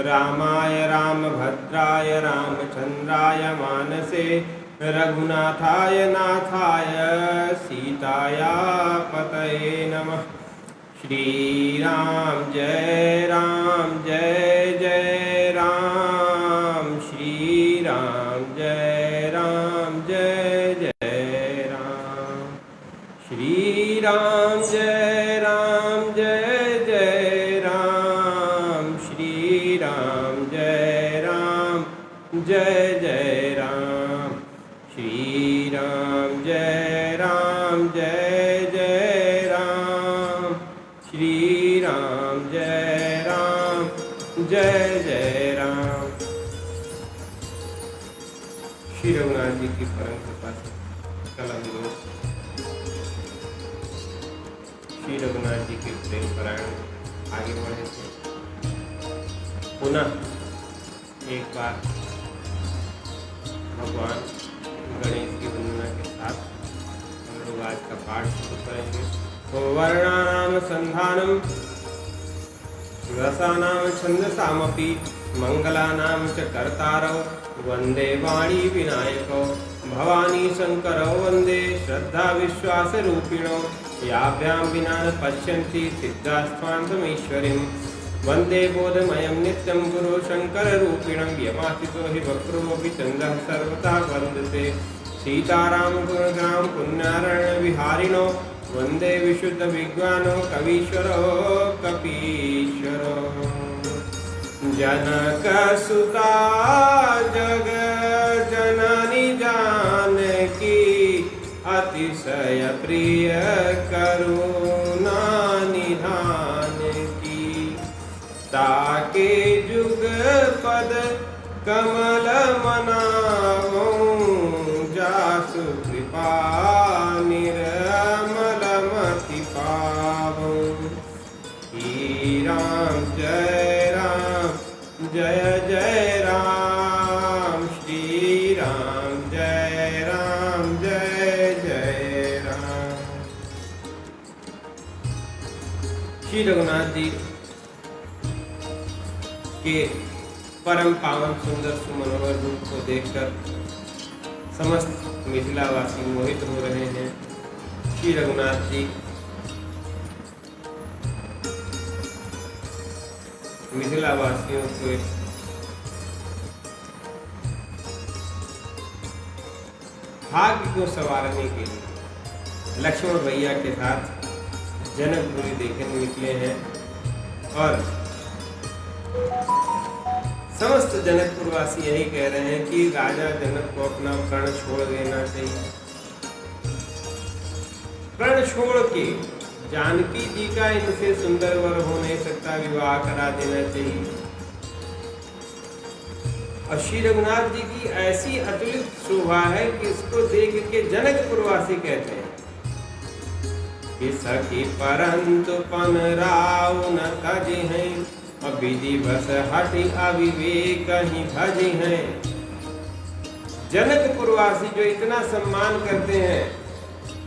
रामाय रामभद्राय रामचन्द्राय मानसे रघुनाथाय नाथाय सीताया पतये नमः। श्री राम जय जय राम। श्री राम जय जय राम। श्री राम जय जय राम। श्री राम जय जय राम। श्री राम जय जय राम। श्री राम जय जय राम। श्री रघुनाथ जी की परम कृपा से कल हम लोग श्री रघुनाथ जी के प्रेम पारायण आगे बढ़े थे। पुनः एक बार भगवान गणेश की वंदना के साथ हम लोग आज का पाठ शुरू करेंगे। तो वर्णानाम संधानम रसानाम छंदसामपि मंगलानाम च कर्तारौ वंदे वाणी विनायको भवानी शंकरौ वंदे श्रद्धा विश्वास रूपिणो याभ्यां विना न पश्यन्ति सिद्धास्त्वान्तमीश्वरीं वंदे बोधमयं नित्यं गुरु शंकर रूपिणं यमासितो हि वक्रोऽपि चन्दः सर्वथा वन्दते सीताराम गुणग्राम पुण्यारण्य विहारिणो वंदे विशुद्ध विज्ञानो कवीश्वरो कपीश्वरो जनक सुता जग जननी जानकी अतिशय प्रिय करुणा निधान की ताके जुग पद कमल मनावो जासु कृपा निर्मल मति पावो। श्री राम जय जय राम। श्री राम जय जय राम। श्री रघुनाथ जी के परम पावन सुंदर सुमनोहर रूप को देखकर समस्त मिथिलावासी मोहित हो रहे हैं। श्री रघुनाथ जी मिथिलावासियों को भाग्य को संवारने के लिए लक्ष्मण भैया के साथ जनकपुरी देखने निकले हैं और समस्त जनकपुरवासी यही कह रहे हैं कि राजा जनक को अपना प्रण छोड़ देना चाहिए। प्रण छोड़ के जानकी जी का इनसे सुंदर वर हो नहीं सकता, विवाह करा देना चाहिए। और श्री रघुनाथ जी की ऐसी अतुलित शोभा है कि इसको देख के जनकपुरवासी कहते हैं कि सखी परंतु पन राव न तजे हैं विधि बस हटि अविवेक ही भजे हैं। जनकपुरवासी जो इतना सम्मान करते हैं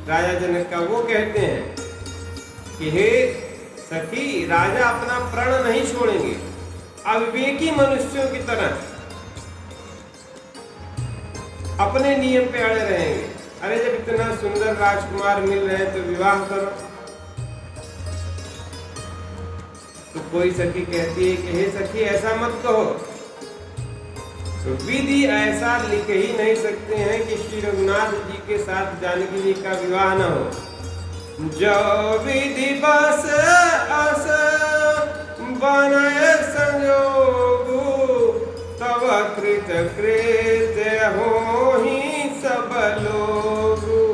राजा जनक का, वो कहते हैं कि हे सखी, राजा अपना प्रण नहीं छोड़ेंगे, अविवेकी मनुष्यों की तरह अपने नियम पे अड़े रहेंगे। अरे जब इतना सुंदर राजकुमार मिल रहे हैं तो विवाह करो। तो कोई सखी कहती है कि हे सखी, ऐसा मत कहो। तो विधि ऐसा लिख ही नहीं सकते हैं कि श्री रघुनाथ जी के साथ जानकी जी का विवाह न हो। जो विधि बस अस बनय संजोगु तब कृत कृत्य हो ही सब लोगु।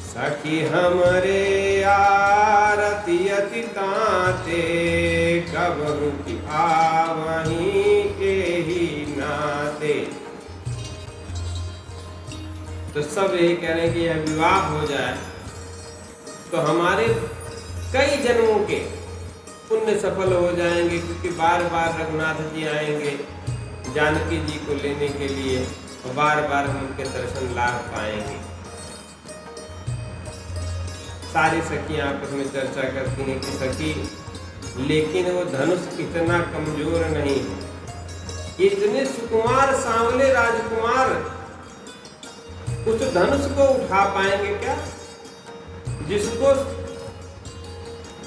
सखी हमरे आरती अति ताते कबहु की आवही के ही नाते। तो सब यही कह रहे हैं कि यह विवाह हो जाए तो हमारे कई जन्मों के पुण्य सफल हो जाएंगे, क्योंकि बार बार रघुनाथ जी आएंगे जानकी जी को लेने के लिए और बार बार हम उनके दर्शन लाभ पाएंगे। सारी सखियां आपस में चर्चा करती हैं कि सखी, लेकिन वो धनुष इतना कमजोर नहीं है। इतने सुकुमार सांवले राजकुमार उस धनुष को उठा पाएंगे क्या, जिसको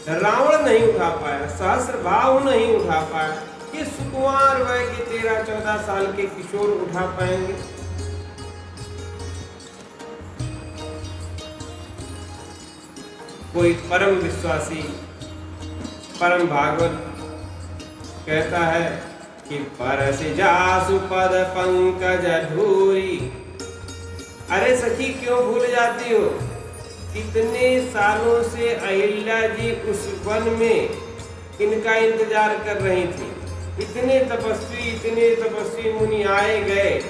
रावण नहीं उठा पाया, सहस्त्रबाहु नहीं उठा पाया, कि सुकुमार वय के 13-14 साल के किशोर उठा पाएंगे? कोई परम विश्वासी, परम भागवत कहता है कि परसि जासु पद पंकज धूरी। अरे सखी, क्यों भूल जाती हो? कितने सालों से अहिल्या जी उस वन में इनका इंतजार कर रही थी। इतने तपस्वी मुनि आए गए,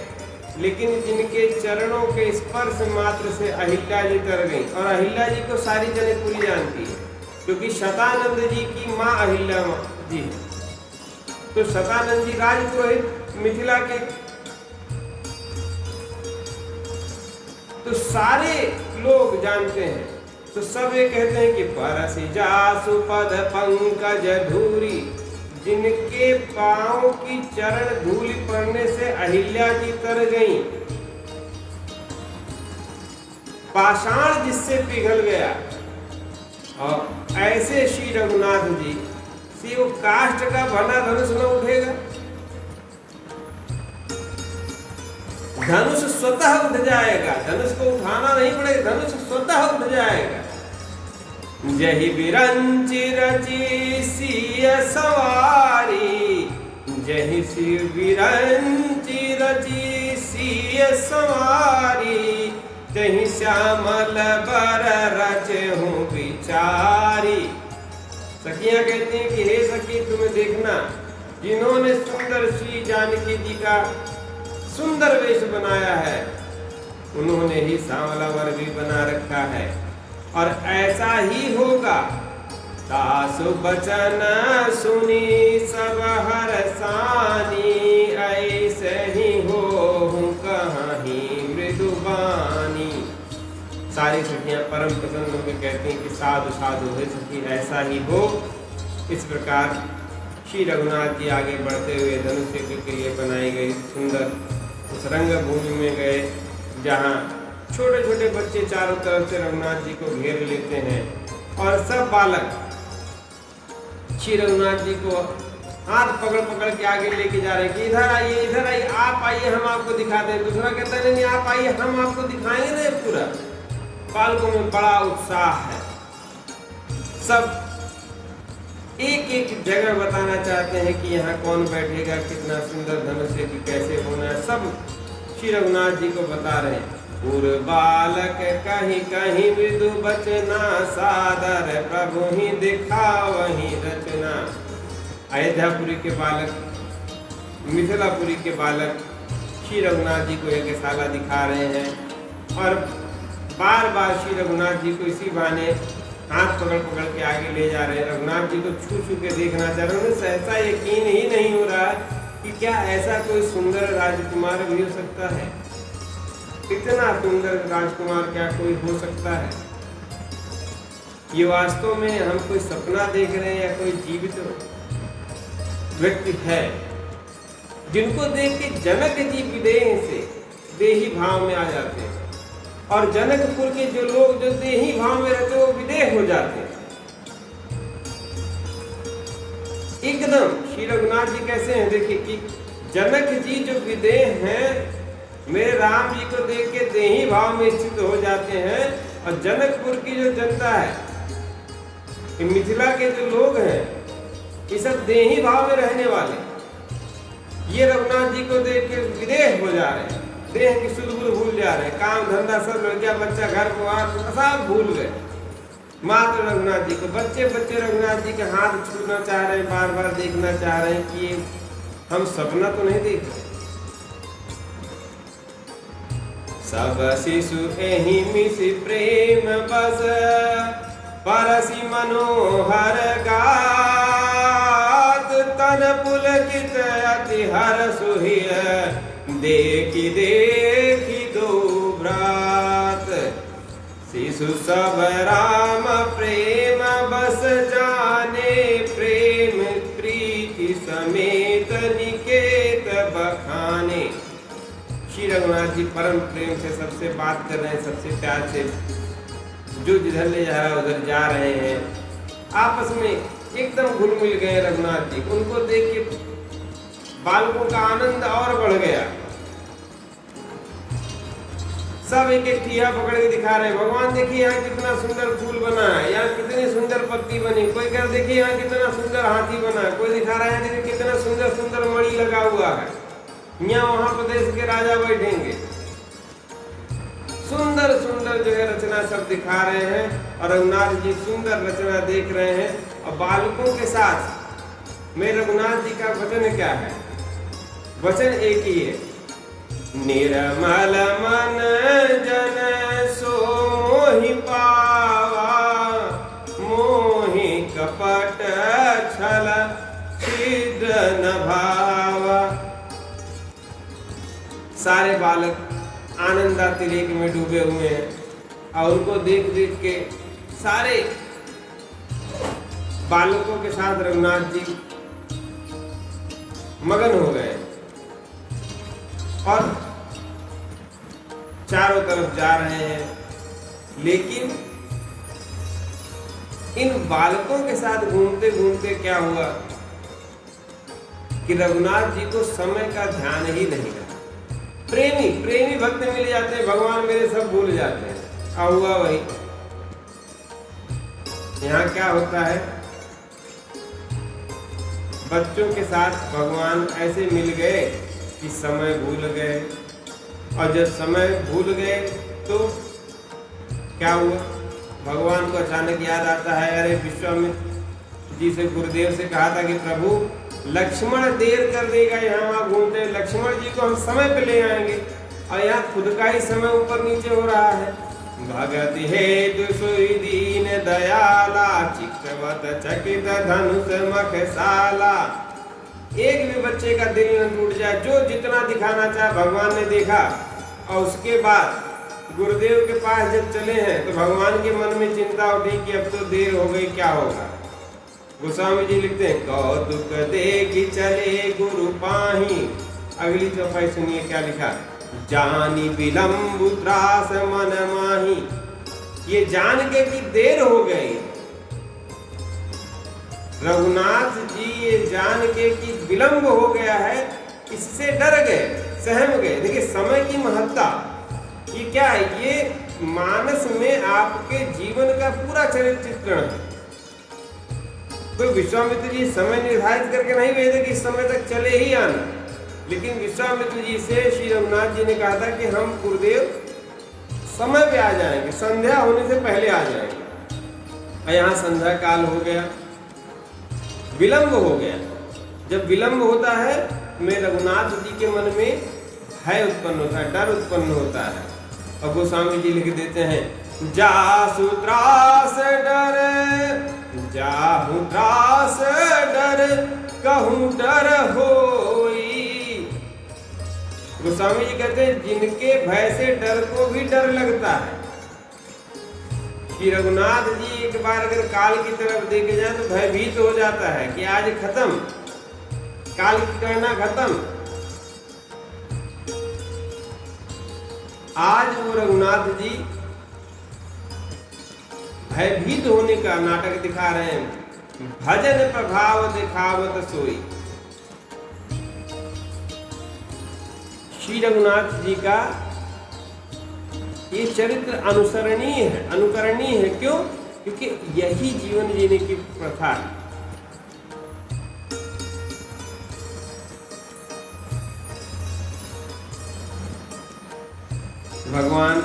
लेकिन जिनके चरणों के स्पर्श मात्र से अहिल्या जी तर गई। और अहिल्या जी को सारी जनकपुरी जानती है, क्योंकि शतानंद जी की माँ अहिल्या जी है। तो शतानंद जी राजपुरोहित मिथिला के, तो सारे लोग जानते हैं। तो सब ये कहते हैं कि परसि जासु पद पंकज धूरी, जिनके पांव की चरण धूलि पड़ने से अहिल्या जी तर गईं। पाषाण जिससे पिघल गया, और ऐसे श्री रघुनाथ जी से वो काष्ठ का बना धनुष न उठेगा। धनुष स्वतः उठ जाएगा, धनुष को उठाना नहीं पड़ेगा, धनुष स्वतः उठ जाएगा। जहि बिरंचि रचि सिय सवारी, जहि सिर बिरंचि रचि सिय सवारी, तहि श्यामल बर रचहु विचारी। सखियां कहती हैं कि हे सखी, तुम्हें देखना, जिन्होंने सुंदर श्री जानकी जी का सुंदर वेश बनाया है, उन्होंने ही सांवला वर भी बना रखा है। और ऐसा ही होगा। दासु बचन सुनी सब हरसानी, ऐसे ही हो कहीं मृदुबानी। सारी सखियां परम प्रसन्न होकर कहती हैं कि साधु साधु है सखी, ऐसा ही हो। इस प्रकार श्री रघुनाथ जी आगे बढ़ते हुए धनुष के लिए बनाई गई सुंदर उस रंगभूमि में गए, जहाँ छोटे छोटे बच्चे चारों तरफ से रघुनाथ जी को घेर लेते हैं। और सब बालक श्री रघुनाथ जी को हाथ पकड़ पकड़ के आगे लेके जा रहे हैं कि इधर आइए, आप आइए, हम आपको दिखाते हैं। दूसरा कहता है नहीं, आप आइए, हम आपको दिखाएंगे ना। पूरा बालकों में बड़ा उत्साह है। सब एक एक जगह बताना चाहते हैं कि यहाँ कौन बैठेगा, कितना सुंदर धनुष है, कि कैसे होना है। सब श्री रघुनाथ जी को बता रहे हैं। पूर्व बालक कहीं कहीं मृदु बचना, सादर प्रभु ही दिखा वही रचना। अयोध्यापुरी के बालक, मिथिलापुरी के बालक श्री रघुनाथ जी को एक साला दिखा रहे हैं। और बार बार श्री रघुनाथ जी को इसी बहाने हाथ पकड़ पकड़ के आगे ले जा रहे हैं। रघुनाथ जी को छू छू के देखना चाह रहे हैं। सहसा यकीन ही नहीं हो रहा कि क्या ऐसा कोई सुंदर राजकुमार भी हो सकता है। इतना सुंदर राजकुमार क्या कोई हो सकता है? ये वास्तव में हम कोई सपना देख रहे हैं या कोई जीवित व्यक्ति है, जिनको देख के जनक जी विदेह से देही भाव में आ जाते हैं। और जनकपुर के जो लोग जो देही भाव में रहते हैं, वो विदेह हो जाते हैं एकदम। श्री रघुनाथ जी कैसे हैं देखिए, कि जनक जी जो विदेह हैं, मेरे राम जी को देख के देही भाव में स्थित हो जाते हैं। और जनकपुर की जो जनता है, कि मिथिला के जो लोग हैं, ये सब देही भाव में रहने वाले, ये रघुनाथ जी को देख के विदेह हो जा रहे हैं, देह की सुध बुध भूल जा रहे हैं, काम धंधा सब लड़किया बच्चा घर परिवार सब भूल गए। मात्र रघुनाथ जी को, बच्चे बच्चे रघुनाथ जी के हाथ छूना चाह रहे हैं, बार बार देखना चाह रहे हैं कि ये हम सपना तो नहीं देख रहे। सब शिशु एहि मिसि प्रेम बस, परसि मनोहर गात, तन पुलकित अति हर सुहिय, देखी देखी दो भ्रात, शिशु सब राम प्रेम बस जाने, प्रेम प्रीति समेत निकेत बखाने। श्री रघुनाथ जी परम प्रेम से सबसे बात कर रहे हैं, सबसे प्यार से, जो जिधर ले जा रहा है उधर जा रहे हैं। आपस में एकदम घुल मिल गए रघुनाथ जी। उनको देख के बालकों का आनंद और बढ़ गया। सब एक एक ठिया पकड़ के दिखा रहे हैं, भगवान देखिए यहाँ कितना सुंदर फूल बना है, यहाँ कितनी सुंदर पत्ती बनी। कोई कह देखिए यहाँ कितना सुंदर हाथी बना है, कोई दिखा रहा है देखिए कितना सुंदर सुंदर मणि लगा हुआ है, यहाँ वहां प्रदेश के राजा बैठेंगे। सुंदर सुंदर जो है रचना सब दिखा रहे हैं और रघुनाथ जी सुंदर रचना देख रहे हैं। और बालकों के साथ में रघुनाथ जी का वचन क्या है? वचन एक ही है, निर्मल मन जन सो मोहि पावा, मोहि कपट छल छिद्र न भावा। सारे बालक आनंदातिरेक में डूबे हुए हैं और उनको देख देख के सारे बालकों के साथ रघुनाथ जी मगन हो गए और चारों तरफ जा रहे हैं। लेकिन इन बालकों के साथ घूमते घूमते क्या हुआ कि रघुनाथ जी को समय का ध्यान ही नहीं रहा। प्रेमी प्रेमी भक्त मिल जाते हैं, भगवान मेरे सब भूल जाते हैं। अब हुआ वही। यहाँ क्या होता है, बच्चों के साथ भगवान ऐसे मिल गए कि समय भूल गए, और जब समय भूल गए तो क्या हुआ, भगवान को अचानक याद आता है, अरे विश्वामित्र जी से गुरुदेव से कहा था कि प्रभु लक्ष्मण देर कर देगा, यहाँ वहाँ घूमते, लक्ष्मण जी को हम समय पे ले आएंगे, और यहाँ खुद का ही समय ऊपर नीचे हो रहा है। भगत हेतु सोई दीन दयाला, चित्रवत चकित धनुष मखसाला। एक भी बच्चे का दिल न टूट जाए, जो जितना दिखाना चाहे भगवान ने देखा। और उसके बाद गुरुदेव के पास जब चले हैं तो भगवान के मन में चिंता उठी कि अब तो देर हो गई, क्या होगा। गोस्वामी जी लिखते हैं, कौतुक देखि चले गुरु पाही। अगली चौपाई सुनिए क्या लिखा, जानी विलम्ब त्रास मन माही। ये जान के कि देर हो गई, रघुनाथ जी ये जान के कि विलम्ब हो गया है, इससे डर गए, सहम गए। देखिए समय की महत्ता ये क्या है, ये मानस में आपके जीवन का पूरा चरित्र चित्रण है। कोई विश्वामित्र जी समय निर्धारित करके नहीं भेजे कि इस समय तक चले ही आना, लेकिन विश्वामित्र जी से श्री रघुनाथ जी ने कहा था कि हम गुरुदेव समय पे आ जाएंगे, संध्या होने से पहले आ जाएंगे। और यहाँ संध्या काल हो गया, विलंब हो गया। जब विलंब होता है में रघुनाथ जी के मन में भय उत्पन्न होता है, डर उत्पन्न होता है। और गोस्वामी जी लिख देते हैं, जासु त्रास डर, जाहु त्रास डर, कहूँ डर होई। गोस्वामी जी कहते हैं, जिनके भय से डर को भी डर लगता है। कि रघुनाथ जी एक बार अगर काल की तरफ देखे जाए तो भयभीत हो जाता है कि आज खत्म, काल की गणना खत्म। आज वो रघुनाथ जी भयभीत होने का नाटक दिखा रहे हैं। भजन प्रभाव दिखावत सोई। श्री रघुनाथ जी का ये चरित्र अनुसरणीय है, अनुकरणीय है। क्यों? क्योंकि यही जीवन जीने की प्रथा है। भगवान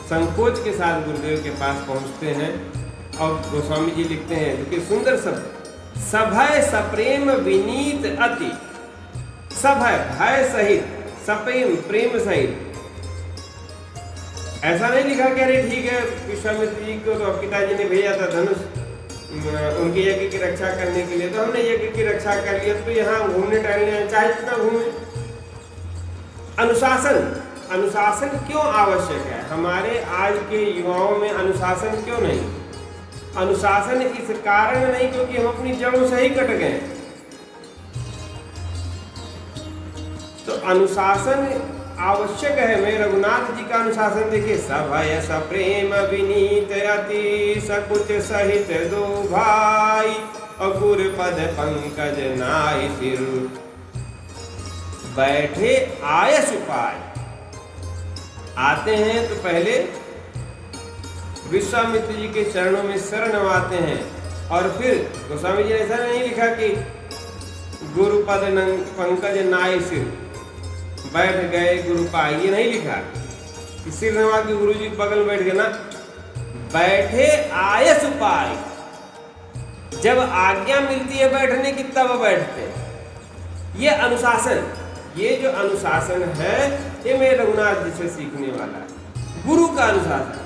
संकोच के साथ गुरुदेव के पास पहुंचते हैं और गोस्वामी जी लिखते हैं, देखिए सुंदर शब्द, सभय सप्रेम विनीत अति। सभय भय सहित, सप्रेम प्रेम सहित। ऐसा नहीं लिखा कि अरे ठीक है विश्वामित्र जी को तो पिताजी ने भेजा था धनुष उनके यज्ञ की रक्षा करने के लिए, तो हमने यज्ञ की रक्षा कर लिया, तो यहाँ घूमने टहलने चाहे कितना घूमे। अनुशासन, अनुशासन क्यों आवश्यक है हमारे आज के युवाओं में? अनुशासन क्यों नहीं? अनुशासन इस कारण नहीं क्योंकि हम अपनी जड़ों से ही कट गए। तो अनुशासन आवश्यक है। मैं रघुनाथ जी का अनुशासन देखिए, सभय सप्रेम विनीत अति सकुच सहित दो भाई, अकुर पद पंकज नाय सिर, बैठे आयस उपाय। आते हैं तो पहले विश्वामित्र जी के चरणों में शरण नवाते हैं, और फिर गोस्वामी जी ने ऐसा नहीं लिखा कि गुरुपद पंकज नाय सिर, बैठ गए गुरु पाए, ये नहीं लिखा कि सिर नवा के गुरु जी बगल में बैठ गए ना, बैठे आयस उपाय। जब आज्ञा मिलती है बैठने की तब बैठते हैं। ये अनुशासन, ये जो अनुशासन है ये मेरे रघुनाथ जी से सीखने वाला है, गुरु का अनुशासन।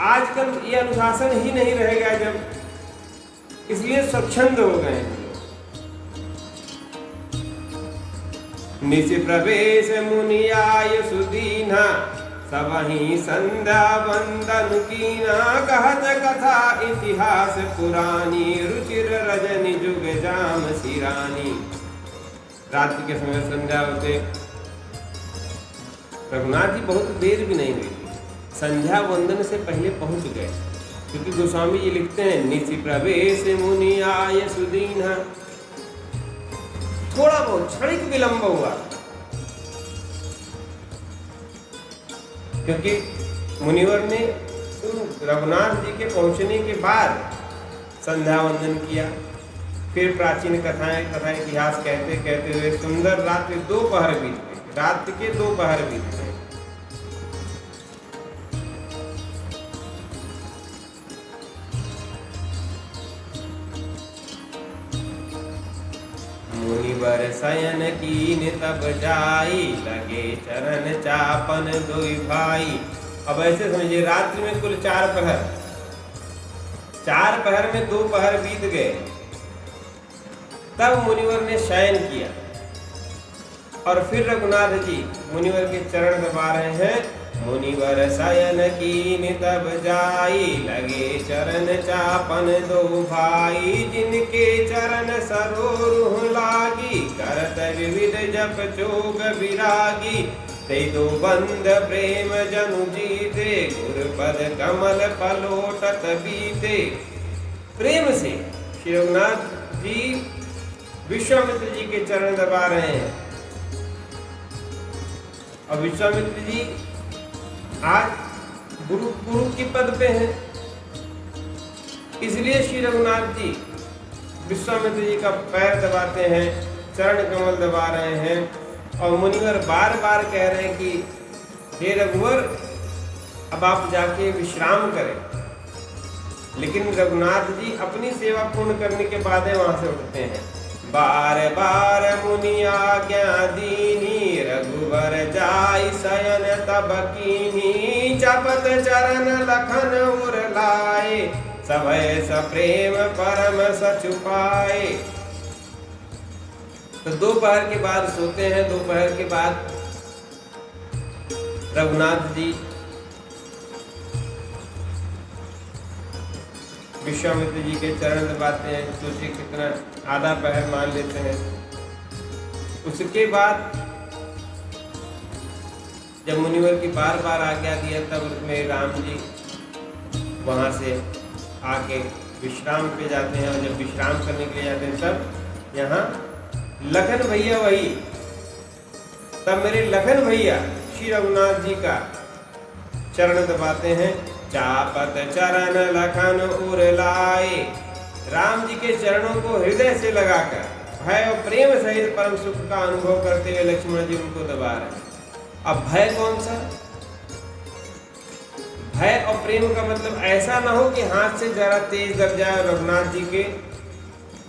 आजकल ये अनुशासन ही नहीं रहेगा, जब इसलिए स्वच्छंद हो गए हैं। निज प्रवेश मुनियाय सुदीना, सबहि संध्या वंदन कीना, कहत कथा इतिहास पुरानी, रुचिर रजनी जुग जाम सिरानी। रात्रि के समय संध्या होते, रघुनाथ जी बहुत देर भी नहीं हुई, संध्या वंदन से पहले पहुंच गए, क्योंकि गोस्वामी जी लिखते हैं निज प्रवेश मुनियाय सुदीना, थोड़ा बहुत क्षणिक विलंब हुआ, क्योंकि मुनिवर ने रघुनाथ जी के पहुंचने के बाद संध्या वंदन किया। फिर प्राचीन कथाएं तथा इतिहास कहते कहते हुए सुंदर रात्रि दोपहर बीत गए, रात के दोपहर बीत गए। मुनिवर शयन कीन तब जाई, लगे चरण चापन दोई भाई। अब ऐसे समझिए रात्रि में कुल 4 पहर, 4 पहर में 2 पहर बीत गए, तब मुनिवर ने शयन किया। और फिर रघुनाथ जी मुनिवर के चरण दबा रहे हैं। मुनिवर शयन कीन तब जाई, लगे चरण चापन दो भाई, जिनके चरण सरोरुह लागी, करत विविध जप जोग विरागी, ते दो बंद प्रेम जनु जीते, गुरुपद कमल पलोटत बीते। प्रेम से श्री रघुनाथ जी विश्वामित्र जी के चरण दबा रहे हैं, और विश्वामित्र जी आज गुरु के पद पे हैं, इसलिए श्री रघुनाथ जी विश्वामित्र जी का पैर दबाते हैं, चरण कमल दबा रहे हैं। और मुनिवर बार बार कह रहे हैं कि हे रघुवर, अब आप जाके विश्राम करें। लेकिन रघुनाथ जी अपनी सेवा पूर्ण करने के बाद वहां से उठते हैं। बार बार मुनि आज्ञा दीनी, रघुवर जाय शयन तब कीनी, जपत चरण लखन उर लाए, सभय सप्रेम परम सचुपाए। तो दोपहर के बाद सोते हैं। दोपहर के बाद रघुनाथ जी विश्वामित्र जी के चरण दबाते हैं। सोचिए कितना, आधा पहर मान लेते हैं। उसके बाद जब मुनिवर की बार बार आज्ञा दिया, तब में राम जी वहां से आके विश्राम पे जाते हैं। और जब विश्राम करने के लिए जाते हैं, तब यहाँ लखन भैया वही, तब मेरे लखन भैया श्री रघुनाथ जी का चरण दबाते हैं। चापत चरण लखन उर लाए, राम जी के चरणों को हृदय से लगाकर भय और प्रेम सहित परम सुख का अनुभव करते हुए लक्ष्मण जी उनको दबा रहे हैं। अब भय कौन सा? भय और प्रेम का मतलब ऐसा ना हो कि हाथ से जरा तेज दब जाए, रघुनाथ जी के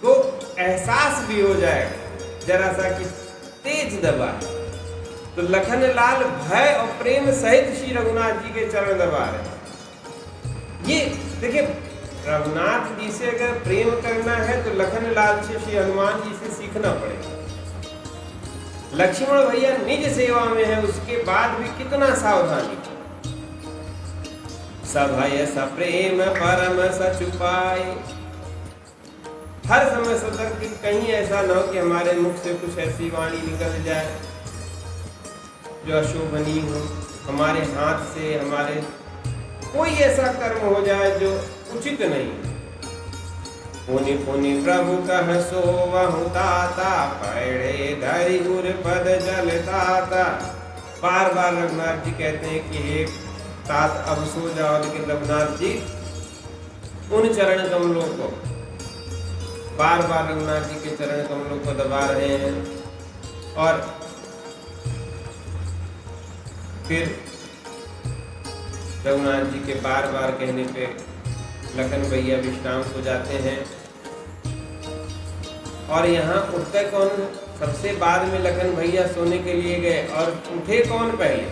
को एहसास भी हो जाए जरा सा कि तेज दबा। तो लखन लाल भय और प्रेम सहित श्री रघुनाथ जी के चरण दबा रहे हैं। ये देखिए रघुनाथ जी से अगर प्रेम करना है तो लखन लाल से श्री हनुमान जी से सीखना पड़ेगा। लक्ष्मण भैया निज सेवा में है, उसके बाद भी कितना सावधानी। सभय सप्रेम परम सचुपाए, हर समय सतर्क कि कहीं ऐसा न हो कि हमारे मुख से कुछ ऐसी वाणी निकल जाए जो अशोभनीय हो, हमारे हाथ से हमारे कोई ऐसा कर्म हो जाए जो उचित नहीं। पुनि पुनि प्रभु कह सोवहु ताता, पैड़े धरि गुर पद जल ताता। बार बार रघुनाथ जी कहते हैं कि हे तात अब सो जाओ, लेकिन रघुनाथ जी उन चरण कमलों को बार बार रघुनाथ जी के चरण कमलों को दबा रहे हैं। और फिर रघुनाथ जी के बार बार कहने पे लखन भैया विश्राम हो जाते हैं। और यहाँ उठते कौन? सबसे बाद में लखन भैया सोने के लिए गए और उठे कौन पहले?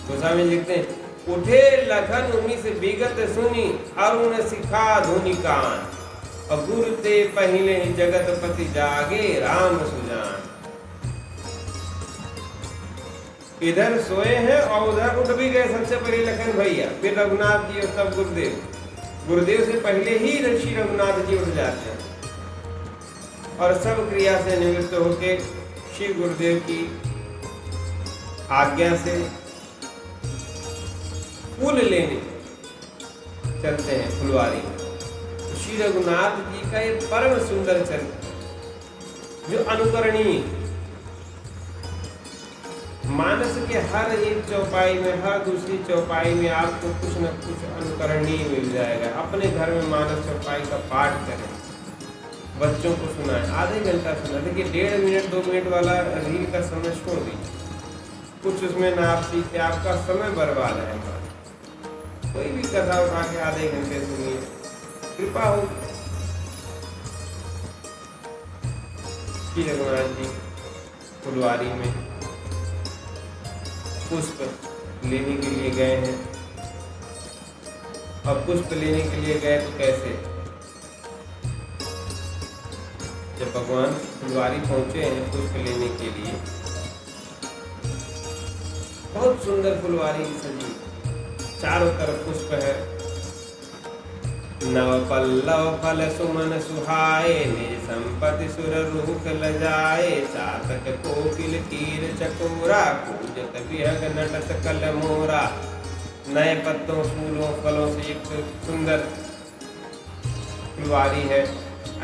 गोस्वामी लिखते हैं, उठे लखन उन्हीं से विगत सुनी, अरुण सिखा धुनि कान, और गुरु ते पहले ही जगतपति जागे राम सुजान। इधर सोए हैं और उधर उठ भी गए सबसे पहले लखन भैया, फिर रघुनाथ जी और तब गुरुदेव। गुरुदेव से पहले ही ऋषि रघुनाथ जी उठ जाते हैं और सब क्रिया से निवृत्त होके श्री गुरुदेव की आज्ञा से फूल लेने चलते हैं फुलवारी में। श्री रघुनाथ जी का ये परम सुंदर चरित्र जो अनुकरणीय, मानस के हर एक चौपाई में, हर दूसरी चौपाई में आपको कुछ न कुछ अनुकरणीय मिल जाएगा। अपने घर में मानस चौपाई का पाठ करें, बच्चों को सुनाएं, आधे घंटा सुना। देखिए 1.5 मिनट 2 मिनट वाला रील का समय छोड़ दीजिए, कुछ उसमें ना आप सीखते, आपका समय बर्बाद है। कोई भी कथा उठा के आधे घंटे सुनिए, कृपा हो। श्री रघुनाथ जी फुलवारी में पुष्प लेने के लिए गए हैं, और पुष्प लेने के लिए गए तो कैसे? जब भगवान फुलवारी पहुंचे हैं पुष्प लेने के लिए, बहुत सुंदर फुलवारी सजी, चारों तरफ पुष्प है। नव पल्लव फल सुमन सुहाए, निज संपत्ति सुर रूख लजाए। चातक कोकिल कीर चकोरा, पूजत विहग नटत कल मोरा। नए पत्तों फूलों फलों से एक सुंदर फुलवारी है।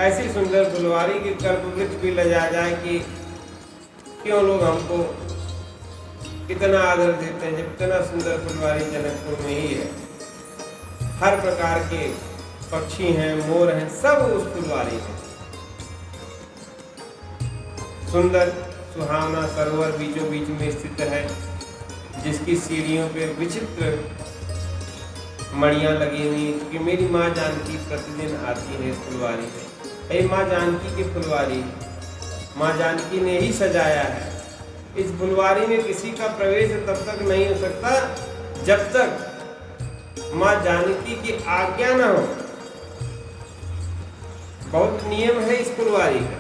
ऐसी सुंदर फुलवारी की कल्प वृक्ष भी लजा जाए कि क्यों लोग हमको इतना आदर देते हैं, जब इतना सुंदर फुलवारी जनकपुर में ही है। हर प्रकार के पक्षी हैं, मोर हैं, सब उस फुलवारी में। सुंदर सुहावना सरोवर बीचों बीच में स्थित है, जिसकी सीढ़ियों पे विचित्र मणियां लगी हुई, क्योंकि मेरी माँ जानकी प्रतिदिन आती है इस फुलवारी में। ये माँ जानकी की फुलवारी, माँ जानकी ने ही सजाया है। इस फुलवारी में किसी का प्रवेश तब तक नहीं हो सकता जब तक माँ जानकी की आज्ञा न हो। बहुत नियम है इस फुलवारी का।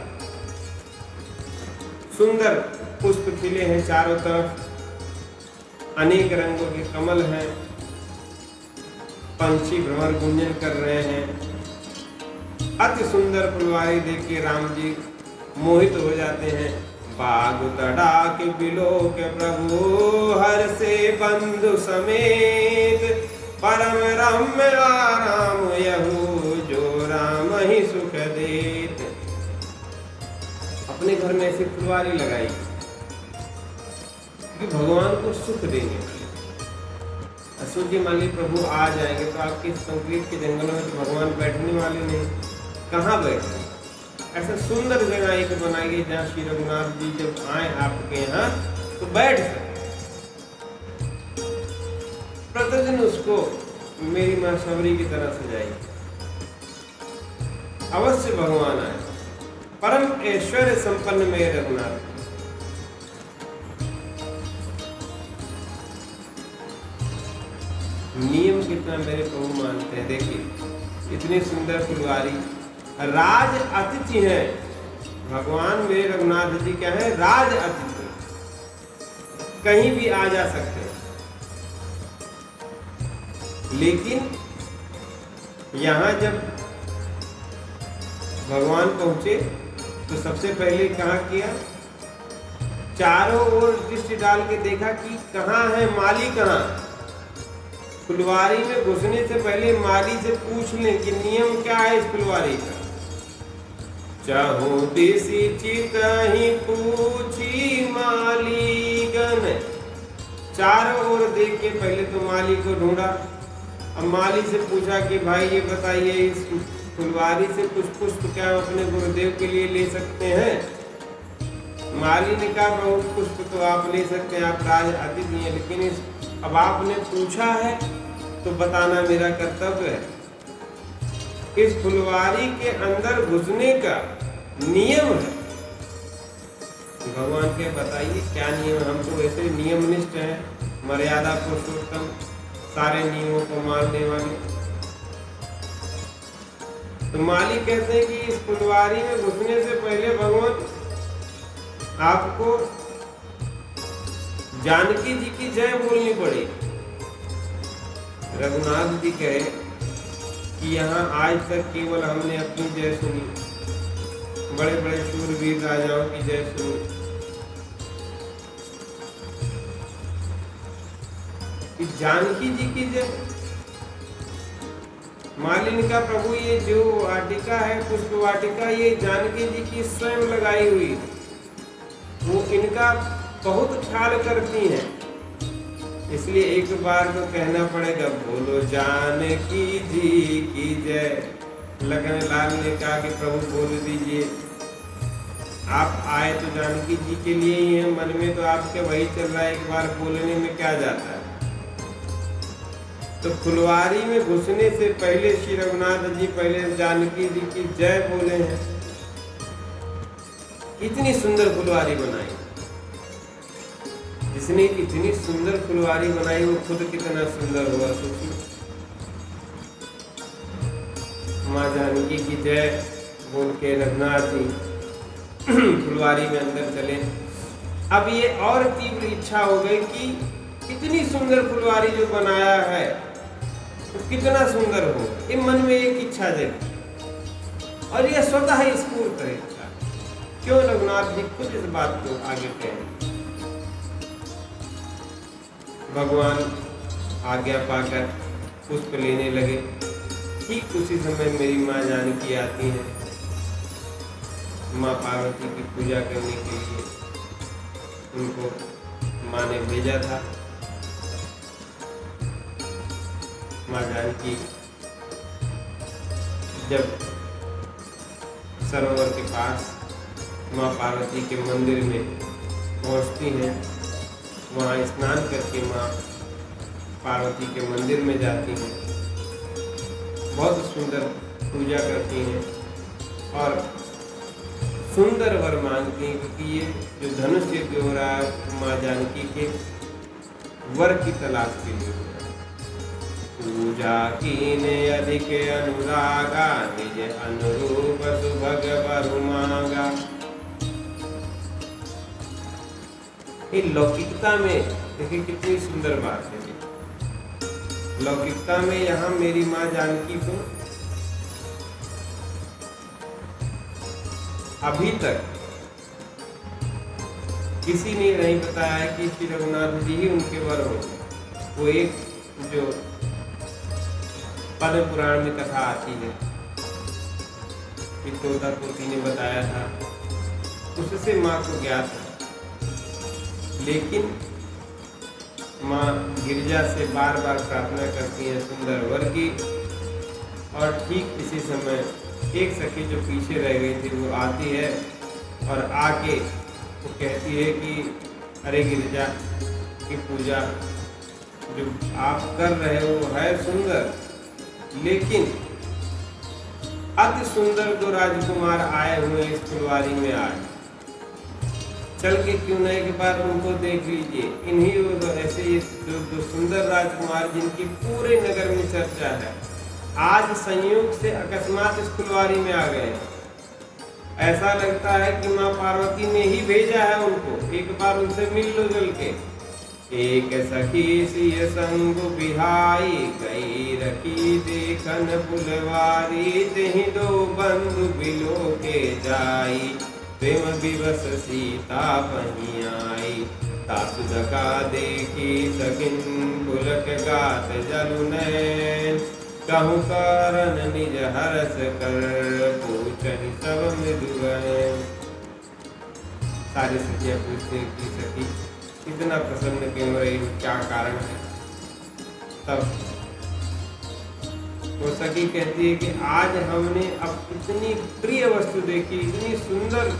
सुंदर पुष्प खिले हैं चारों तरफ, अनेक रंगों के कमल हैं, पंछी भ्रमर गुंजन कर रहे हैं। अति सुंदर फुलवारी देख के राम जी मोहित हो जाते हैं। बाग तड़ा के बिलो के प्रभु, हर से बंधु समेत। परम रम्य आराम यहू, जो राम ही सुख देत। अपने घर में ऐसी फुलवारी लगाई कि भगवान को सुख देने वाली। अशोक जी मान ली प्रभु आ जाएंगे तो आपके संगीत के जंगलों में तो भगवान बैठने वाले नहीं, कहाँ बैठे? ऐसा सुंदर जगह एक बनाइए जहाँ श्री रघुनाथ जी जब आए आपके यहाँ तो बैठ सके। प्रतिदिन उसको मेरी माँ शबरी की तरह सजाई, अवश्य भगवान आए। परम ऐश्वर्य संपन्न मेरे रघुनाथ। नियम कितना मेरे प्रभु मानते हैं। देखिए इतनी सुंदर फुलवारी। राज अतिथि है भगवान मेरे रघुनाथ जी, क्या है? राज अतिथि, कहीं भी आ जा सकते हैं। लेकिन यहाँ जब भगवान पहुंचे तो सबसे पहले कहाँ किया? चारों ओर दृष्टि डाल के देखा कि कहाँ है माली, कहाँ। फुलवारी में घुसने से पहले माली से पूछ लें कि नियम क्या है इस फुलवारी का। चाहूं दिशि चितहि पूछी माली गण। चारों ओर देख के पहले तो माली को ढूंढा। अब माली से पूछा कि भाई ये बताइए, इस फुलवारी से कुछ पुष्प क्या अपने गुरुदेव के लिए ले सकते हैं? माली ने कहा बहुत पुष्प तो आप ले सकते हैं, आप राज अतिथि हैं, लेकिन अब आपने पूछा है तो बताना मेरा कर्तव्य है। इस फुलवारी के अंदर घुसने का नियम है। भगवान के बताइए क्या नियम? हम तो ऐसे नियमनिष्ठ हैं, मर्यादा पुरुषोत्तम, सारे नियमों को मानने वाले। तो माली कहते हैं कि इस फुलवारी में घुसने से पहले भगवान आपको जानकी जी की जय बोलनी पड़ेगी। रघुनाथ जी कहे कि यहाँ आज तक केवल हमने अपनी जय सुनी, बड़े बड़े शूरवीर राजाओं की जय सुनी, कि जानकी जी की जय। मालिनी का प्रभु ये जो वाटिका है, पुष्प वाटिका, ये जानकी जी की स्वयं लगाई हुई, वो इनका बहुत ख्याल करती हैं। इसलिए एक बार तो कहना पड़ेगा, बोलो जानकी जी की जय। लगन लाल ने कहा कि प्रभु बोल दीजिए, आप आए तो जानकी जी के लिए ही है, मन में तो आपके वही चल रहा है, एक बार बोलने में क्या जाता है। तो फुलवारी में घुसने से पहले श्री रघुनाथ जी पहले जानकी जी की जय बोले हैं। इतनी सुंदर फुलवारी बनाई। जिसने इतनी सुंदर फुलवारी बनाई वो खुद कितना सुंदर हुआ, सोचिए। माँ जानकी की जय बोल के रघुनाथ जी फुलवारी में अंदर चले। अब ये और तीव्र इच्छा हो गई कि इतनी सुंदर फुलवारी जो बनाया है तो कितना सुंदर हो। ये मन में एक इच्छा जगी और ये स्वतः ही स्फूर्त है इच्छा। क्यों? रघुनाथ जी खुद इस बात को आगे कहें। भगवान आज्ञा पाकर पुष्प लेने लगे। ठीक उसी समय मेरी माँ जानकी आती है, माँ पार्वती की पूजा करने के लिए उनको माँ ने भेजा था। माँ जानकी जब सरोवर के पास माँ पार्वती के मंदिर में पहुँचती हैं, वहाँ स्नान करके माँ पार्वती के मंदिर में जाती हैं, बहुत सुंदर पूजा करती हैं और सुंदर वर मांगती हैं, क्योंकि ये जो धनुष यज्ञ हो रहा है माँ जानकी के वर की तलाश के लिए हो रहा है। पूजा कीने अधिक अनुरागा, निज अनुरूप सुभग वर मांगा। ये लौकिकता में देखिए कितनी सुंदर बात है। लौकिकता में यहाँ मेरी माँ जानकी को अभी तक किसी ने नहीं बताया है कि श्री रघुनाथ जी ही उनके वर हो। वो एक जो पद्म पुराण में कथा आती है कि तोता तोती ने बताया था, उससे माँ को ज्ञात है। लेकिन माँ गिरजा से बार बार प्रार्थना करती है सुंदर वर की। और ठीक इसी समय एक सखी जो पीछे रह गई थी वो आती है और आके वो कहती है कि अरे गिरजा की पूजा जो आप कर रहे हो वो है सुंदर, लेकिन अति सुंदर दो राजकुमार आए हुए इस फुलवारी में आज, चल के क्यों न एक बार उनको देख लीजिए। इन्हीं ऐसे ये जो सुंदर राजकुमार जिनकी पूरे नगर में चर्चा है, आज संयोग से अकस्मात इस फुलवारी में आ गए। ऐसा लगता है कि माँ पार्वती ने ही भेजा है उनको, एक बार उनसे मिल लो जल के। एक सखी सिय संग बिहाई, गई रखी देखन फुलवारी, तेहि दो बंधु बिलो के जाई, प्रेम विवश सीता पही आई। तासुदका देखी सखिन पुलक गात जलु नैन, कहूँ कारण निज हरस कर, पूछहि सब मृदु गैन। सारी सखियाँ पूछते कि सखी इतना प्रसन्न क्यों रही, क्या कारण है। तब वो सखी कहती है कि आज हमने अब इतनी प्रिय वस्तु देखी, इतनी सुंदर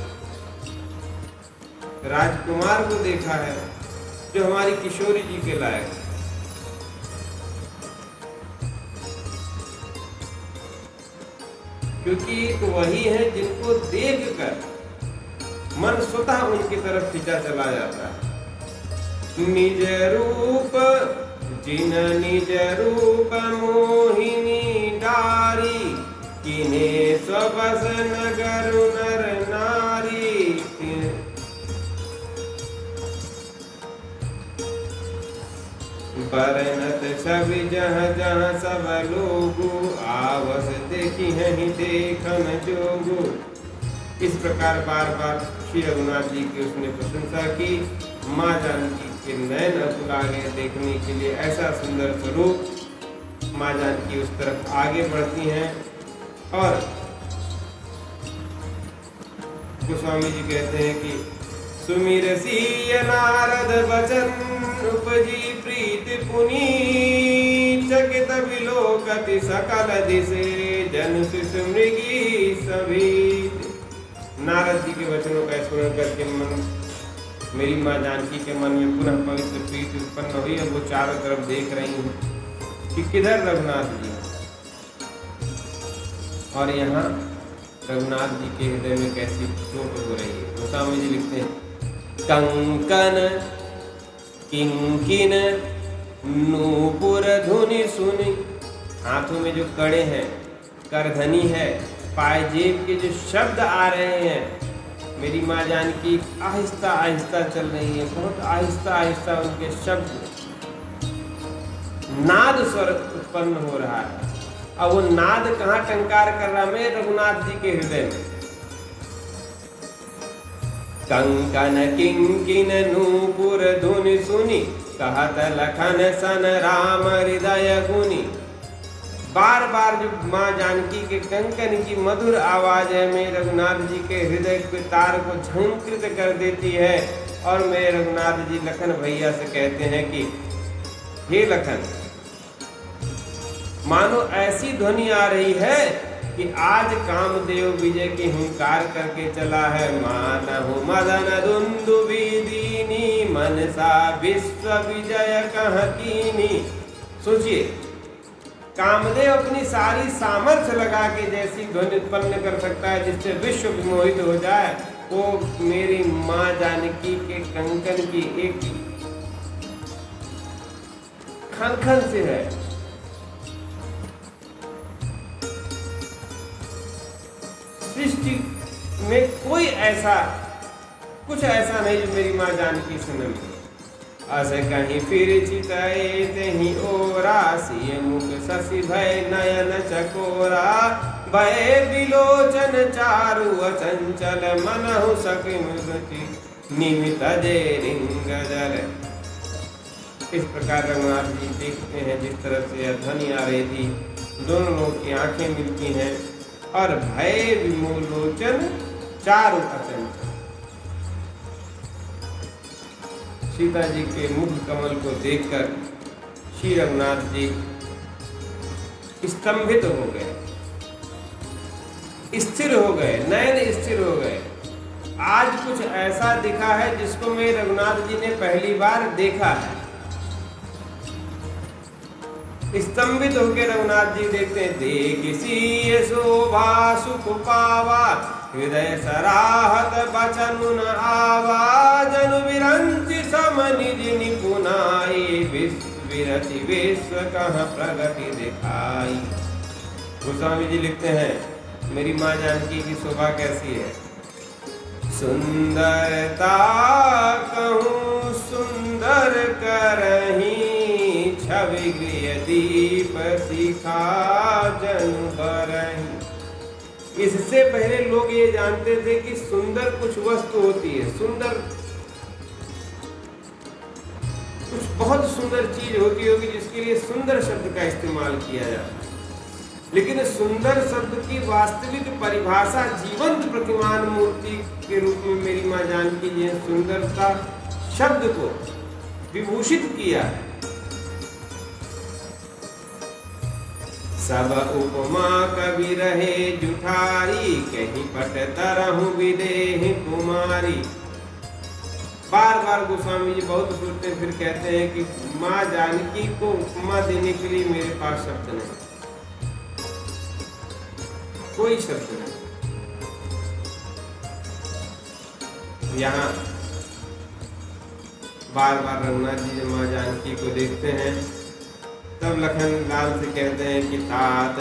राजकुमार को देखा है जो हमारी किशोरी जी के लायक है। क्योंकि एक वही है जिनको देखकर मन स्वतः उनकी तरफ खींचा चला जाता है। निज रूप जिन निज रूप मोहिनी डारी, किने सबस नगर नर नारी। बरनत सब जह जह सब लोगु, आवस देखी हैं देखन जोगु। इस प्रकार बार बार श्री रघुनाथ जी की उसने प्रशंसा की। माँ जानकी के नयन अतुल आगे देखने के लिए ऐसा सुंदर स्वरूप माँ जानकी उस तरफ आगे बढ़ती हैं। और गोस्वामी जी कहते हैं कि सुमिर सीय नारद वचन, उपजी प्रीति पुनी, चकित विलोकति सकल दिशे, जन शिशु मृगी सभी। नारद जी के वचनों का स्मरण करके मन मेरी माँ जानकी के मन में पुनः पवित्र प्रीति उत्पन्न हुई। अब वो चारों तरफ देख रही हैं कि किधर रघुनाथ जी, और यहाँ रघुनाथ जी के हृदय में कैसी चोट हो रही है। गोस्वामी जी लिखते हैं कंकन किंकिन नूपुर धुनि सुनि। हाथों में जो कड़े हैं, करधनी है, पायजेब के जो शब्द आ रहे हैं, मेरी माँ जानकी आहिस्ता आहिस्ता चल रही है, बहुत आहिस्ता आहिस्ता उनके शब्द, नाद स्वर उत्पन्न हो रहा है। अब वो नाद कहाँ टंकार कर रहा है? रघुनाथ जी के हृदय में। कंकन किंकिन नूपुर धुनि सुनि, कहत लखन सन राम हृदय गुनि। बार बार जो माँ जानकी के कंकन की मधुर आवाज है मेरे रघुनाथ जी के हृदय के तार को झंकृत कर देती है। और मेरे रघुनाथ जी लखन भैया से कहते हैं कि हे लखन, मानो ऐसी ध्वनि आ रही है कि आज कामदेव विजय की हुंकार करके चला है। मानहु मदन दुंदुभि दीनी, मनसा विश्व विजय कह कीनी। सोचिए, कामदेव अपनी सारी सामर्थ्य लगा के जैसी ध्वनि उत्पन्न कर सकता है जिससे विश्व विमोहित हो जाए, वो मेरी माँ जानकी के कंकन की एक खनखन से है। सृष्टि में कोई ऐसा कुछ ऐसा नहीं जो मेरी माँ जानकी से न मिले। अस कहीं फिर चितए तेहि ओरा, सिय मुख शशि भय नयन चकोरा। भय विलोचन चारु अचंचल, मनहु सखी मृति निमित जे रिंग जल। इस प्रकार रघुनाथ जी देखते हैं जिस तरह से यह ध्वनि आ रही थी, दोनों लोग की आंखें मिलती हैं और भय विलोचन चारु अचंचल। सीता जी के मुख कमल को देखकर श्री रघुनाथ जी स्तंभित हो गए, स्थिर हो गए, नयन स्थिर हो गए। आज कुछ ऐसा दिखा है जिसको मैं रघुनाथ जी ने पहली बार देखा है। स्तंभित होकर रघुनाथ जी देखते हैं, देखिसी शोभा सुख पावा, हृदय सराहत बचन न आवा। जनु विरंचि सम निज निपुनाई, विरति विश्व कह प्रगति दिखाई। गोस्वामी जी लिखते हैं, मेरी माँ जानकी की शोभा कैसी है। सुंदरता कहूँ सुंदर करही, छवि गृह दीप शिखा जनु बरही। इससे पहले लोग ये जानते थे कि सुंदर कुछ वस्तु होती है, सुंदर कुछ बहुत सुंदर चीज होती होगी जिसके लिए सुंदर शब्द का इस्तेमाल किया जाता है। लेकिन सुंदर शब्द की वास्तविक परिभाषा जीवंत प्रतिमान मूर्ति के रूप में मेरी माँ जानकी जी ने सुंदरता शब्द को विभूषित किया है। सब उपमा कवि रहे जुठारी, कहीं पट तरहु विदेह कुमारी। बार बार गोस्वामी जी बहुत सोचते फिर कहते हैं कि माँ जानकी को उपमा देने के लिए मेरे पास शब्द नहीं, कोई शब्द नहीं। यहाँ बार बार रघुनाथ जी जब माँ जानकी को देखते हैं तब लखन लाल से कहते हैं कि तात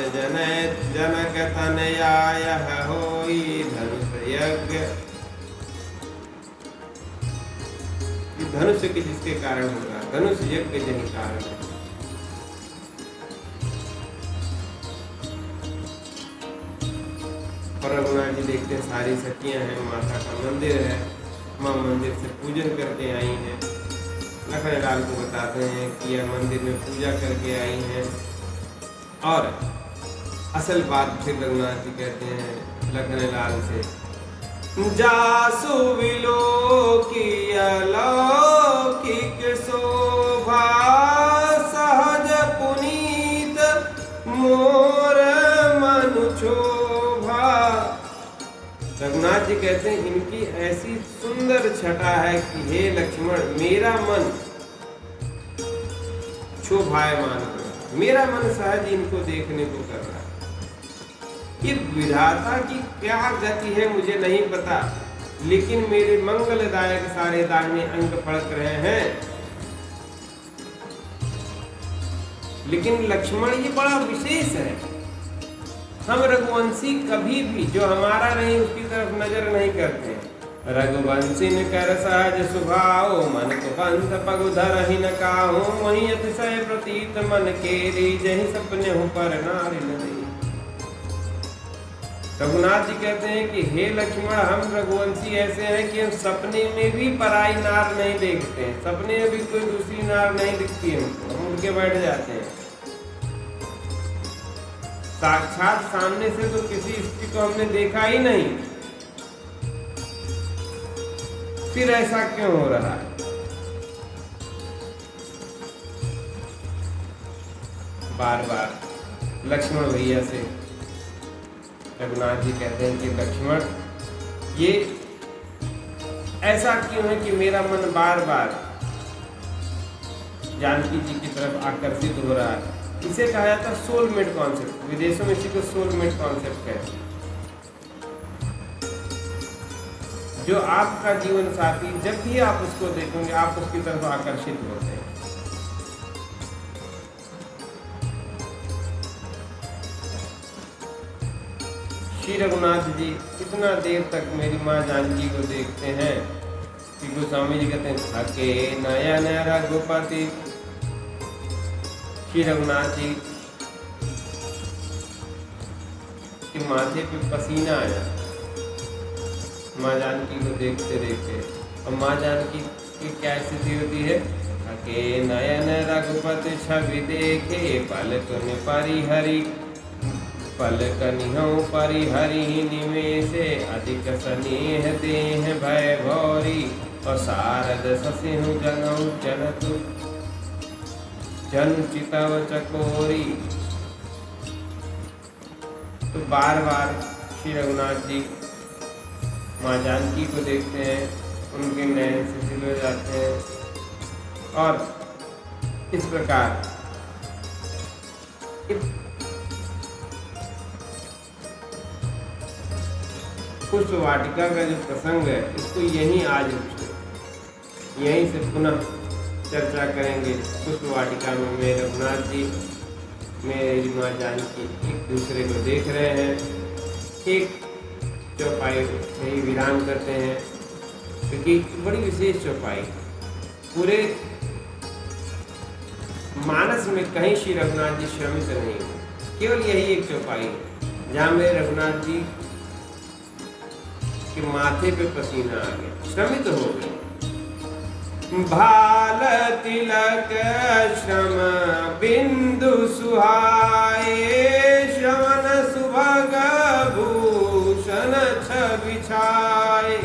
जनक तनया होई धनुष यज्ञ। धनुष के जिसके कारण होगा, धनुष यज्ञ यही कारण है। और रघुनाथ जी देखते हैं सारी सखियां हैं, माता का मंदिर है, माँ मंदिर से पूजन करके आई हैं। लखन लाल को बताते हैं कि यह मंदिर में पूजा करके आई हैं। और असल बात फिर रघुनाथ जी कहते हैं लखन लाल से, जासु विलोकी अलौकिक शोभा, सहज पुनीत मोर मनु शोभा। रघुनाथ जी कहते हैं इनकी ऐसी सुंदर छटा है कि हे लक्ष्मण, मेरा मन शोभायमान हो रहा है, मेरा मन सहज इनको देखने को कर रहा है। ये विधाता की क्या गति है मुझे नहीं पता, लेकिन मेरे मंगलदायक सारे दाहिने अंग फड़क रहे हैं। लेकिन लक्ष्मण ये बड़ा विशेष है। हम रघुवंशी कभी भी जो हमारा नहीं उसकी तरफ नजर नहीं करते। रघुवंशी कर सहज स्वभाव, मन को पंथ पगु धरहि न काहू, वहीं अतिशय प्रतीत मन केरी, जहि सपने हो पर नारि नहीं। रघुनाथ जी कहते हैं कि हे लक्ष्मण, हम रघुवंशी ऐसे हैं कि हम सपने में भी पराई नार नहीं देखते हैं, सपने में भी कोई दूसरी नार नहीं दिखती है हमको, हम उठ के बैठ जाते हैं। साक्षात सामने से तो किसी स्त्री को हमने देखा ही नहीं, फिर ऐसा क्यों हो रहा है? बार बार लक्ष्मण भैया से रघुनाथ जी कहते हैं कि लक्ष्मण, ये ऐसा क्यों है कि मेरा मन बार बार जानकी जी की तरफ आकर्षित हो रहा है। इसे कहा जाता है सोलमेट कॉन्सेप्ट, विदेशों में इसी को सोलमेट कॉन्सेप्ट कहते हैं। जो आपका जीवन साथी, जब भी आप उसको देखेंगे आप उसकी तरफ आकर्षित होते हैं। श्री रघुनाथ जी कितना देर तक मेरी माँ जानकी को देखते हैं कि गोस्वामी जी कहते हैं थके नयन रघुपति। श्री रघुनाथ जी के माथे पे पसीना आया माँ जानकी को देखते देखते। और माँ जानकी की क्या स्थिति होती है? थके नयन रघुपति छवि देखे, पलक में परिहरि, पलक निहं परिहरि निमेषे, अधिक स्नेह देह भय भौरी, और शारद ससिहु जनऊ जनतु जन चितव चकोरी। तो बार बार श्री रघुनाथ जी माँ जानकी को देखते हैं, उनके नयन से सिल हो जाते हैं। और इस प्रकार पुष्प वाटिका का जो प्रसंग है इसको यहीं आज यहीं से पुनः चर्चा करेंगे। पुष्प वाटिका में रघुनाथ जी मेरी माँ जानकी एक दूसरे को देख रहे हैं, एक चौपाई से ही विराम करते हैं, क्योंकि बड़ी विशेष चौपाई पूरे मानस में कहीं श्री रघुनाथ जी श्रमित नहीं, केवल यही एक चौपाई है जहाँ मेरे रघुनाथ जी के माथे पे पसीना आ गया, श्रमित हो गए। भाल तिलक श्रम बिंदु सुहाए, श्रवण सुभग भूषण छवि छाए।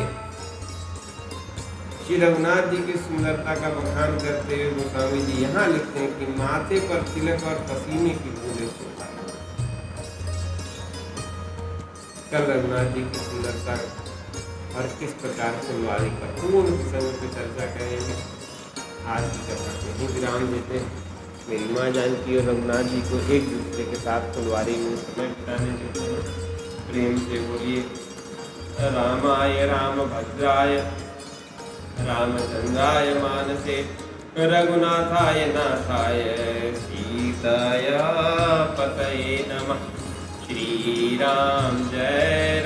श्री रघुनाथ जी की सुंदरता का बखान करते हुए गोस्वामी जी यहाँ लिखते हैं कि माथे पर तिलक और पसीने की बूंदें सुहाए। कल रघुनाथ जी की सुंदरता और किस प्रकार फुलवारी का पूर्ण प्रसंग पर चर्चा करेंगे। आज की कथा में ही विराम देते हैं। मेरी माँ जानकी और रघुनाथ जी को एक दूसरे के साथ फुलवारी में समय बिताने देते हैं। प्रेम से बोलिए रामाय रामभद्राय रामचंद्राय मानसे रघुनाथाय नाथाय सीताया पतये नमः। श्री राम जय